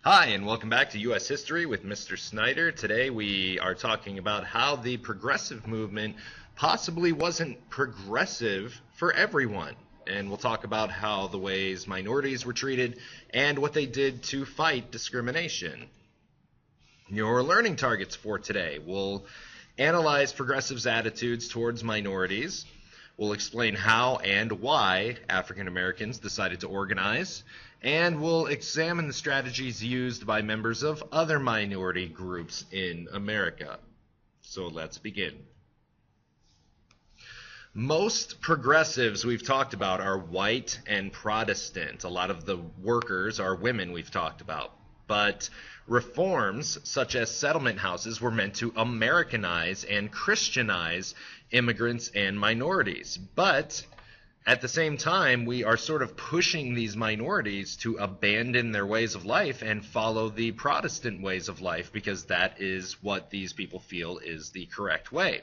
Hi, and welcome back to U.S. History with Mr. Snyder. Today we are talking about how the progressive movement possibly wasn't progressive for everyone. And we'll talk about how the ways minorities were treated and what they did to fight discrimination. Your learning targets for today: we'll analyze progressives' attitudes towards minorities. We'll explain how and why African Americans decided to organize, and we'll examine the strategies used by members of other minority groups in America. So let's begin. Most progressives we've talked about are white and Protestant. A lot of the workers are women we've talked about. But reforms such as settlement houses were meant to Americanize and Christianize immigrants and minorities. But at the same time, we are sort of pushing these minorities to abandon their ways of life and follow the Protestant ways of life, because that is what these people feel is the correct way.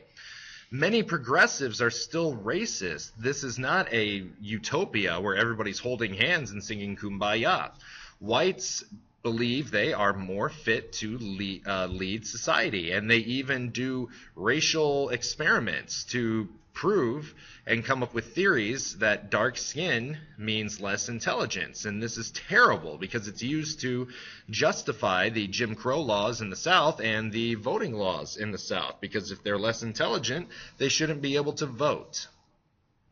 Many progressives are still racist. This is not a utopia where everybody's holding hands and singing Kumbaya. Whites believe they are more fit to lead society, and they even do racial experiments to prove and come up with theories that dark skin means less intelligence. And this is terrible because it's used to justify the Jim Crow laws in the South and the voting laws in the South, because if they're less intelligent, they shouldn't be able to vote.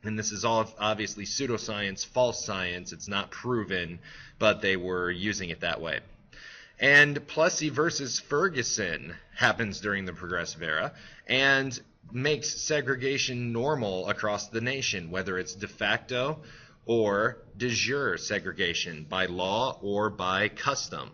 And this is all obviously pseudoscience, false science. It's not proven, but they were using it that way. And Plessy versus Ferguson happens during the Progressive era and makes segregation normal across the nation, whether it's de facto or de jure segregation, by law or by custom.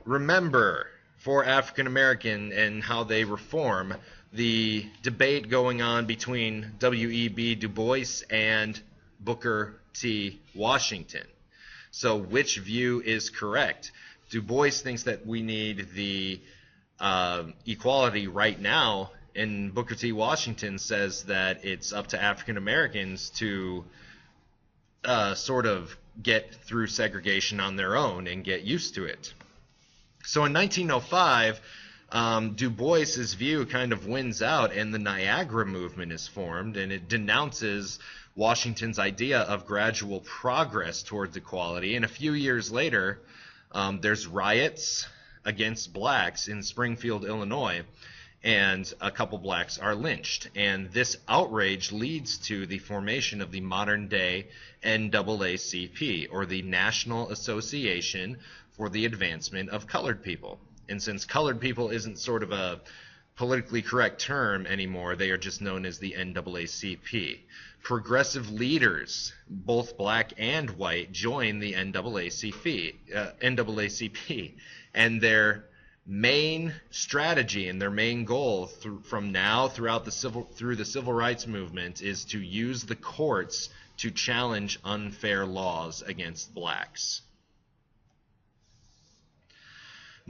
Remember, for African American and how they reform, the debate going on between W.E.B. Du Bois and Booker T. Washington. So which view is correct? Du Bois thinks that we need the equality right now, and Booker T. Washington says that it's up to African Americans to sort of get through segregation on their own and get used to it. So in 1905, Du Bois's view kind of wins out, and the Niagara movement is formed, and it denounces Washington's idea of gradual progress towards equality. And a few years later, there's riots against blacks in Springfield, Illinois, and a couple blacks are lynched. And this outrage leads to the formation of the modern-day NAACP, or the National Association for the Advancement of Colored People. And since colored people isn't sort of a politically correct term anymore, they are just known as the NAACP. Progressive leaders, both black and white, join the NAACP, and their main strategy and their main goal from now through the civil rights movement is to use the courts to challenge unfair laws against blacks.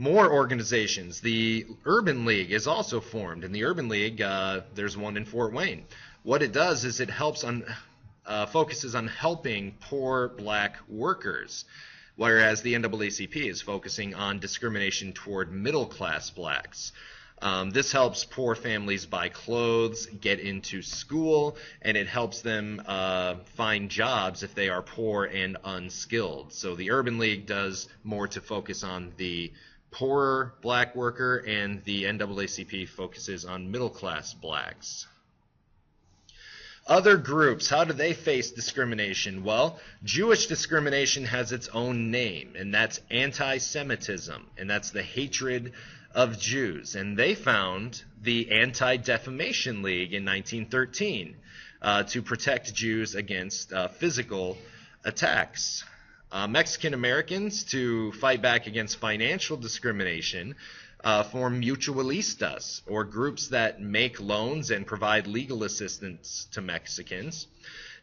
More organizations. The Urban League is also formed. In the Urban League, there's one in Fort Wayne. What it does is it focuses on helping poor black workers, whereas the NAACP is focusing on discrimination toward middle-class blacks. This helps poor families buy clothes, get into school, and it helps them find jobs if they are poor and unskilled. So the Urban League does more to focus on the poorer black worker, and the NAACP focuses on middle-class blacks. Other groups, how do they face discrimination? Well, Jewish discrimination has its own name, and that's anti-Semitism, and that's the hatred of Jews. And they found the Anti-Defamation League in 1913 to protect Jews against physical attacks. Mexican Americans, to fight back against financial discrimination, form mutualistas, or groups that make loans and provide legal assistance to Mexicans.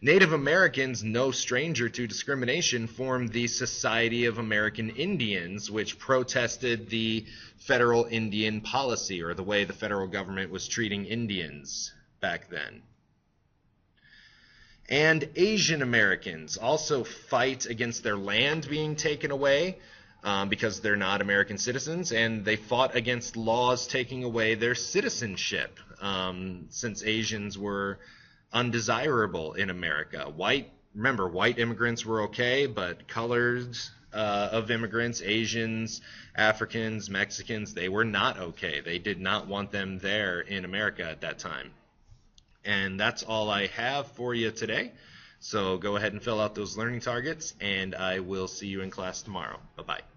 Native Americans, no stranger to discrimination, formed the Society of American Indians, which protested the federal Indian policy, or the way the federal government was treating Indians back then. And Asian Americans also fight against their land being taken away because they're not American citizens, and they fought against laws taking away their citizenship since Asians were undesirable in America. Remember, white immigrants were okay, but colors of immigrants, Asians, Africans, Mexicans, they were not okay. They did not want them there in America at that time. And that's all I have for you today. So go ahead and fill out those learning targets, and I will see you in class tomorrow. Bye-bye.